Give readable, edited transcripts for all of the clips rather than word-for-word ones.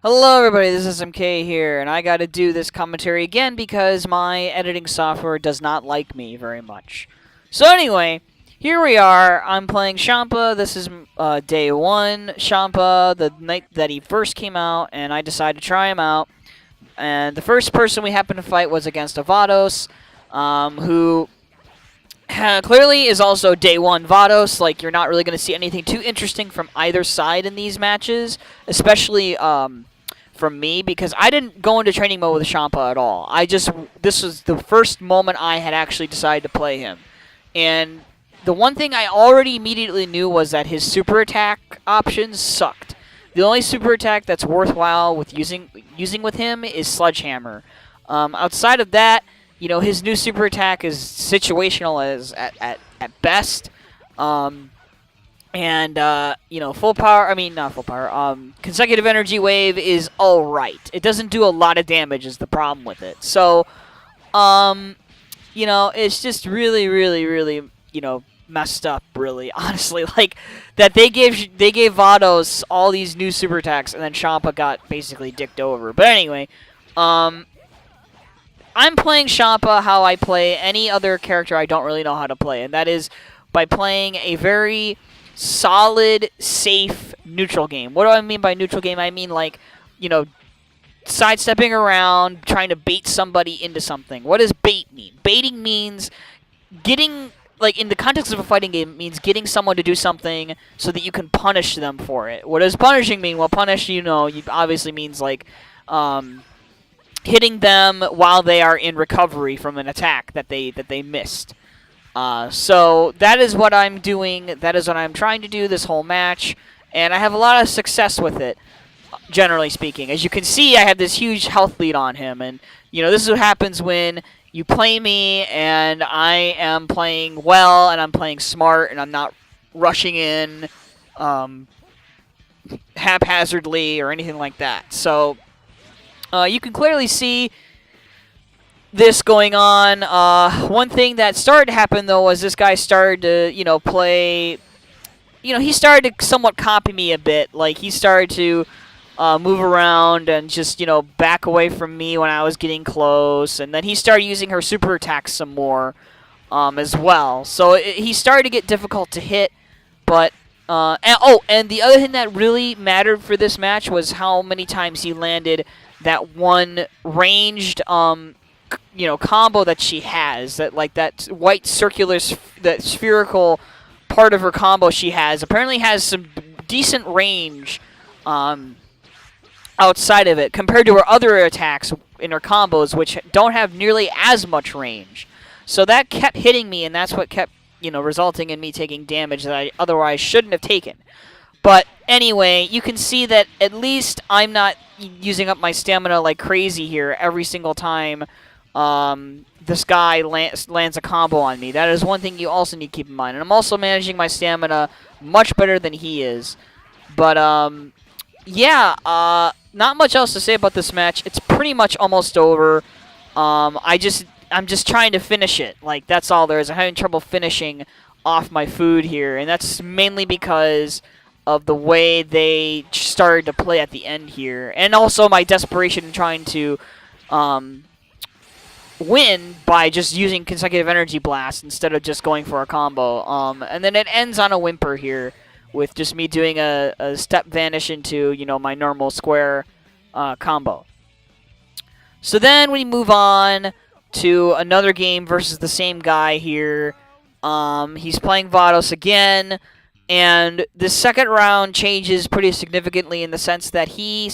Hello everybody, this is MK here, and I gotta do this commentary again because my editing software does not like me very much. So anyway, here we are, I'm playing Champa, this is day 1, Champa, the night that he first came out, and I decided to try him out. And the first person we happened to fight was against Avados, who clearly is also day 1 Vados. Like, you're not really going to see anything too interesting from either side in these matches, especially from me, because I didn't go into training mode with Champa at all. This was the first moment I had actually decided to play him. And the one thing I already immediately knew was that his super attack options sucked. The only super attack that's worthwhile with using with him is Sledgehammer. Outside of that, you know, his new super attack is situational as at best. You know, full power, I mean, not full power, consecutive energy wave is alright. It doesn't do a lot of damage is the problem with it. So, you know, it's just really, you know, messed up, really, honestly. Like, that they gave Vados all these new super attacks, and then Champa got basically dicked over. But anyway, I'm playing Champa how I play any other character I don't really know how to play, and that is by playing a very solid, safe, neutral game. What do I mean by neutral game? I mean, like, you know, sidestepping around, trying to bait somebody into something. What does bait mean? Baiting means getting, like, in the context of a fighting game, it means getting someone to do something so that you can punish them for it. What does punishing mean? Well, punish, you know, obviously means, like, hitting them while they are in recovery from an attack that they missed. So that is what I'm doing. That is what I'm trying to do this whole match, and I have a lot of success with it, generally speaking. As you can see, I have this huge health lead on him, and you know, this is what happens when you play me and I am playing well and I'm playing smart and I'm not rushing in haphazardly or anything like that. So you can clearly see this going on. One thing that started to happen, though, was this guy started to, you know, play... You know, he started to somewhat copy me a bit. Like, he started to move around and just, you know, back away from me when I was getting close. And then he started using her super attacks some more as well. So he started to get difficult to hit. But, and the other thing that really mattered for this match was how many times he landed that one ranged, you know, combo that she has, that, like, that white circular, that spherical part of her combo she has, apparently has some decent range outside of it, compared to her other attacks in her combos, which don't have nearly as much range. So that kept hitting me, and that's what kept, you know, resulting in me taking damage that I otherwise shouldn't have taken. But anyway, you can see that at least I'm not using up my stamina like crazy here every single time this guy lands a combo on me. That is one thing you also need to keep in mind. And I'm also managing my stamina much better than he is. But, yeah, not much else to say about this match. It's pretty much almost over. I'm just trying to finish it. Like, that's all there is. I'm having trouble finishing off my food here. And that's mainly because of the way they started to play at the end here. And also my desperation in trying to win by just using consecutive energy blast instead of just going for a combo. And then it ends on a whimper here with just me doing a step vanish into, you know, my normal square combo. So then we move on to another game versus the same guy here. He's playing Vados again. And the second round changes pretty significantly in the sense that he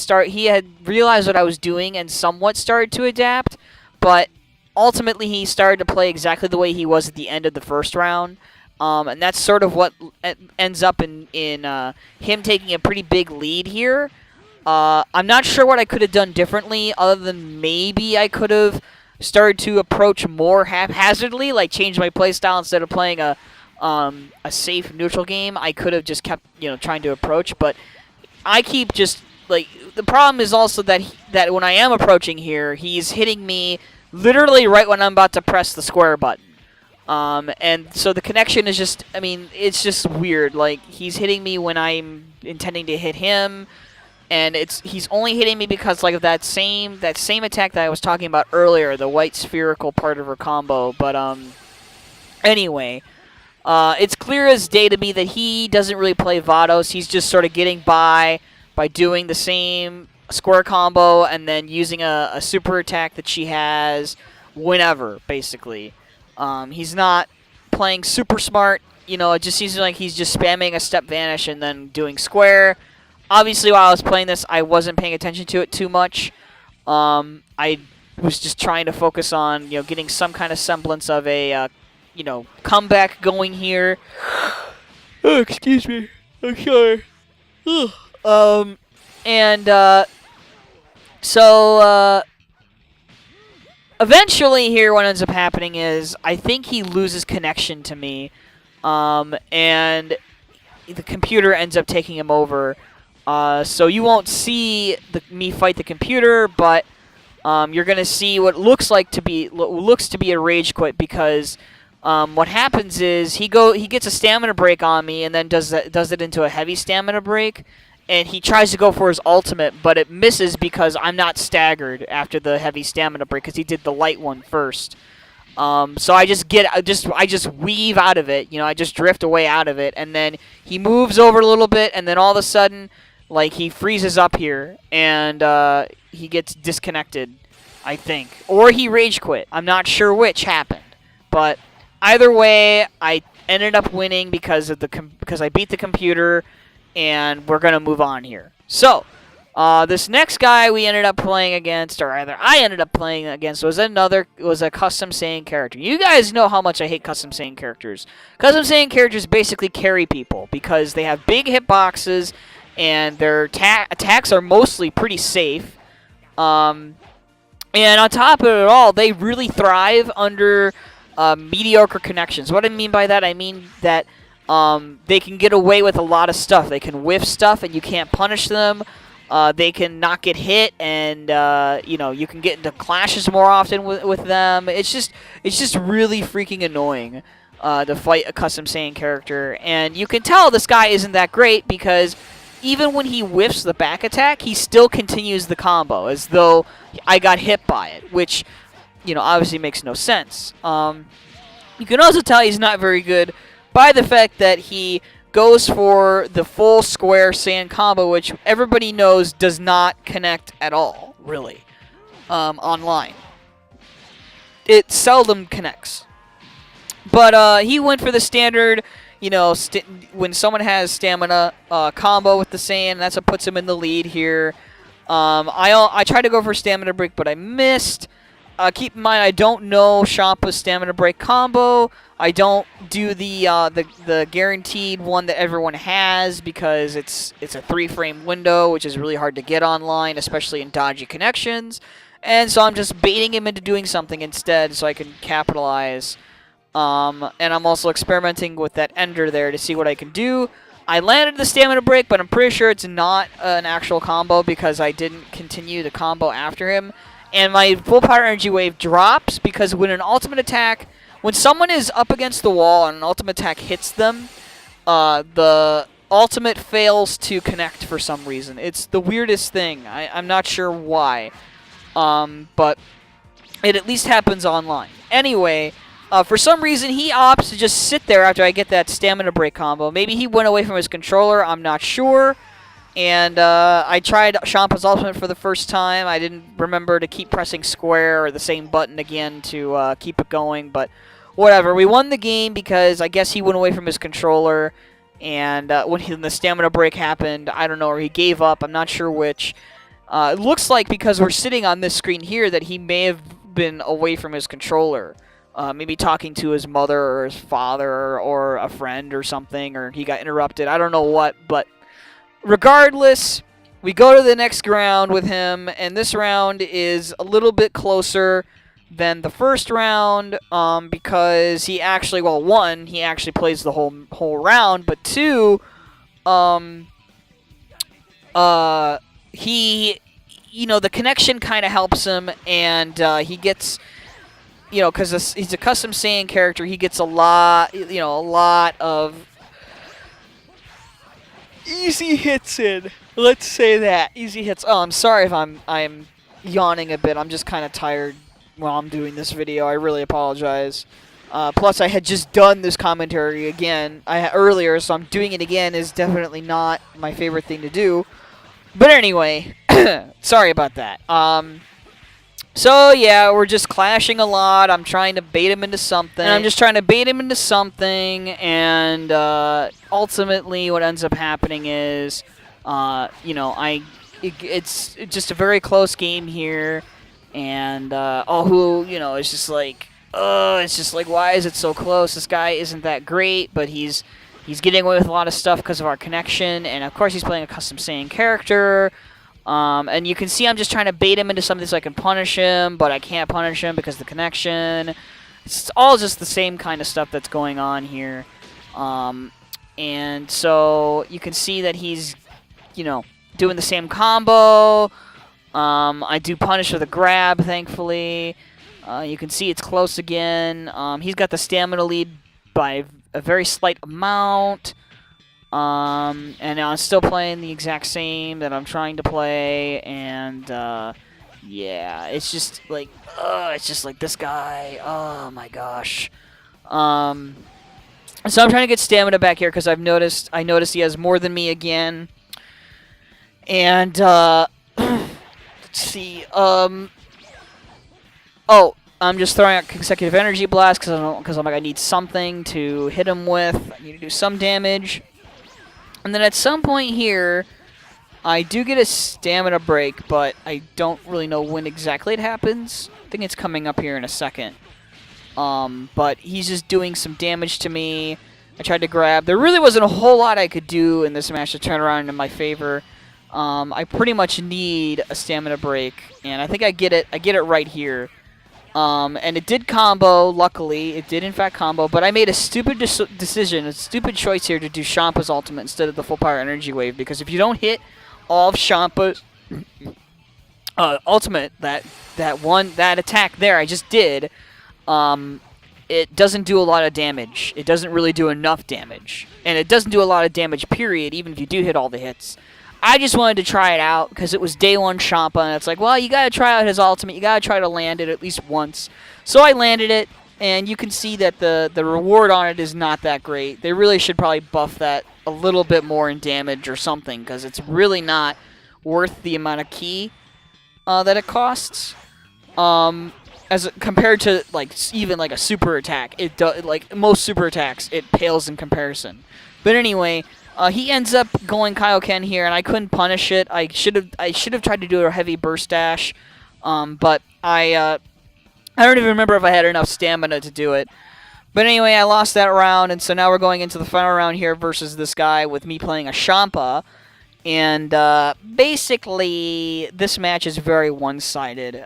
had realized what I was doing and somewhat started to adapt, but ultimately he started to play exactly the way he was at the end of the first round. And that's sort of what ends up in him taking a pretty big lead here. I'm not sure what I could have done differently, other than maybe I could have started to approach more haphazardly, like change my playstyle instead of playing a safe neutral game. I could have just kept, you know, trying to approach, but I keep just, like, the problem is also that when I am approaching here, he's hitting me literally right when I'm about to press the square button. And so the connection is just, I mean, it's just weird. Like, he's hitting me when I'm intending to hit him. and he's only hitting me because like of that same attack that I was talking about earlier, the white spherical part of her combo. But anyway, it's clear as day to me that he doesn't really play Vados. He's just sort of getting by doing the same square combo and then using a super attack that she has whenever, basically. He's not playing super smart. You know, it just seems like he's just spamming a step vanish and then doing square. Obviously, while I was playing this, I wasn't paying attention to it too much. I was just trying to focus on, getting some kind of semblance of a, comeback going here. Oh, excuse me. I'm sorry. So eventually here what ends up happening is I think he loses connection to me, and the computer ends up taking him over. So you won't see me fight the computer, but you're gonna see what looks to be a rage quit, because what happens is he gets a stamina break on me and then does it into a heavy stamina break, and he tries to go for his ultimate, but it misses because I'm not staggered after the heavy stamina break because he did the light one first. So I just weave out of it, I just drift away out of it, and then he moves over a little bit, and then all of a sudden, like, he freezes up here, and he gets disconnected, I think. Or he rage quit. I'm not sure which happened. But either way, I ended up winning because I beat the computer, and we're going to move on here. So, this next guy we ended up playing against, or rather I ended up playing against, was a custom Saiyan character. You guys know how much I hate custom Saiyan characters. Custom Saiyan characters basically carry people because they have big hitboxes, and their attacks are mostly pretty safe. And on top of it all, they really thrive under mediocre connections. What I mean by that, I mean that they can get away with a lot of stuff. They can whiff stuff, and you can't punish them. They can not get hit, and you can get into clashes more often with them. It's just really freaking annoying to fight a custom Saiyan character, and you can tell this guy isn't that great because even when he whiffs the back attack, he still continues the combo as though I got hit by it, which obviously makes no sense. You can also tell he's not very good by the fact that he goes for the full square Saiyan combo, which everybody knows does not connect at all, really, online. It seldom connects. But he went for the standard, when someone has stamina combo with the Saiyan, that's what puts him in the lead here. I tried to go for stamina break, but I missed. Keep in mind, I don't know Champa's stamina break combo. I don't do the guaranteed one that everyone has because it's a 3-frame window, which is really hard to get online, especially in dodgy connections. And so I'm just baiting him into doing something instead so I can capitalize. And I'm also experimenting with that ender there to see what I can do. I landed the stamina break, but I'm pretty sure it's not an actual combo because I didn't continue the combo after him. And my full power energy wave drops because when someone is up against the wall and an ultimate attack hits them, the ultimate fails to connect for some reason. It's the weirdest thing. I'm not sure why, but it at least happens online. Anyway, for some reason he opts to just sit there after I get that stamina break combo. Maybe he went away from his controller. I'm not sure. And I tried Champa's ultimate for the first time. I didn't remember to keep pressing square or the same button again to keep it going, but whatever. We won the game because I guess he went away from his controller, and when the stamina break happened, I don't know, or he gave up. I'm not sure which. It looks like because we're sitting on this screen here that he may have been away from his controller. Maybe talking to his mother or his father or a friend or something, or he got interrupted. I don't know what, but regardless, we go to the next round with him, and this round is a little bit closer than the first round because he actually, well, one, he actually plays the whole round, but two, he, the connection kind of helps him, and he gets, because he's a custom Saiyan character, he gets a lot of easy hits in. Let's say that. Easy hits. Oh, I'm sorry if I'm yawning a bit. I'm just kind of tired while I'm doing this video. I really apologize. Plus, I had just done this commentary again earlier, so I'm doing it again is definitely not my favorite thing to do. But anyway, sorry about that. So yeah, we're just clashing a lot. I'm trying to bait him into something. And ultimately, what ends up happening is, it's just a very close game here, and it's just like, why is it so close? This guy isn't that great, but he's getting away with a lot of stuff because of our connection, and of course he's playing a custom Saiyan character. And you can see I'm just trying to bait him into something so I can punish him, but I can't punish him because of the connection. It's all just the same kind of stuff that's going on here. And so you can see that he's, doing the same combo. I do punish with a grab, thankfully. You can see it's close again. He's got the stamina lead by a very slight amount. And I'm still playing the exact same that I'm trying to play, and yeah, it's just like this guy. Oh my gosh. So I'm trying to get stamina back here because I noticed he has more than me again, and let's see. I'm just throwing out consecutive energy blast because I'm like I need something to hit him with. I need to do some damage. And then at some point here, I do get a stamina break, but I don't really know when exactly it happens. I think it's coming up here in a second. But he's just doing some damage to me. I tried to grab. There really wasn't a whole lot I could do in this match to turn around in my favor. I pretty much need a stamina break, and I think I get it. I get it right here. And it did combo, luckily. It did, in fact, combo. But I made a stupid decision, a stupid choice here to do Champa's ultimate instead of the full power energy wave. Because if you don't hit all of Champa's ultimate, that attack there I just did, it doesn't do a lot of damage. It doesn't really do enough damage. And it doesn't do a lot of damage, period, even if you do hit all the hits. I just wanted to try it out because it was day one Champa, and it's like, well, you got to try out his ultimate. You got to try to land it at least once. So I landed it, and you can see that the reward on it is not that great. They really should probably buff that a little bit more in damage or something because it's really not worth the amount of ki that it costs. As compared to even a super attack, like most super attacks, it pales in comparison. But anyway. He ends up going Kaioken here, and I couldn't punish it. I should have tried to do a heavy burst dash, but I don't even remember if I had enough stamina to do it. But anyway, I lost that round, and so now we're going into the final round here versus this guy with me playing a Champa. And basically, this match is very one-sided,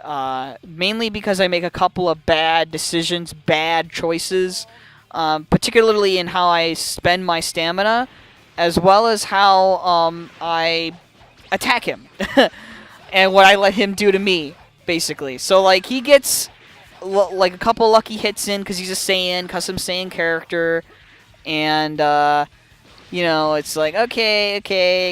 mainly because I make a couple of bad decisions, bad choices, particularly in how I spend my stamina, as well as how I attack him and what I let him do to me, basically. So, he gets, a couple lucky hits in because he's a Saiyan, custom Saiyan character, and, it's like, okay,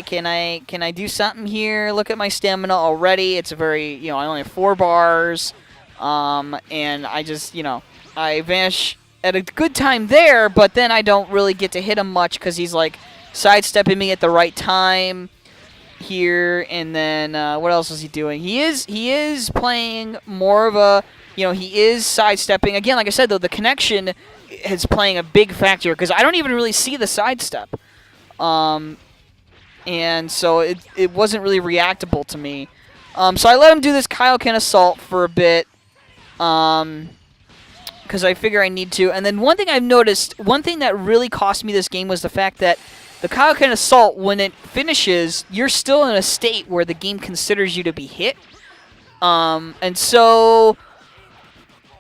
can I do something here? Look at my stamina already. It's a very, I only have 4 bars, and I just, I vanish at a good time there, but then I don't really get to hit him much because he's, sidestepping me at the right time here, and then what else is he doing? He is playing more of a, he is sidestepping. Again, like I said, though, the connection is playing a big factor because I don't even really see the sidestep. And so it wasn't really reactable to me. So I let him do this Kaioken assault for a bit because I figure I need to. And then one thing I've noticed, one thing that really cost me this game was the fact that the Kaioken assault, when it finishes, you're still in a state where the game considers you to be hit. And so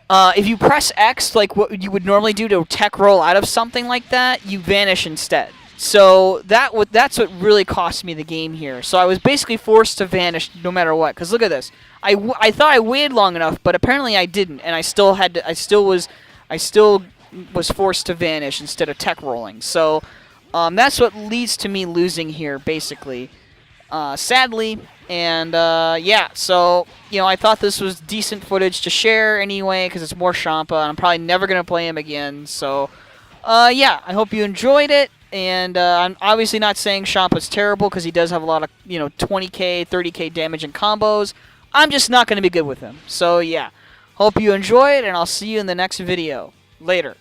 if you press X, like what you would normally do to tech roll out of something like that, you vanish instead. So that's what really cost me the game here. So I was basically forced to vanish no matter what. Because look at this. I thought I waited long enough, but apparently I didn't, and I still was forced to vanish instead of tech rolling. So that's what leads to me losing here, basically. sadly. And yeah, so I thought this was decent footage to share anyway because it's more Champa, and I'm probably never gonna play him again. So yeah, I hope you enjoyed it. And I'm obviously not saying Champa's terrible because he does have a lot of 20k, 30k damage and combos. I'm just not gonna be good with him. So yeah, hope you enjoyed, and I'll see you in the next video. Later.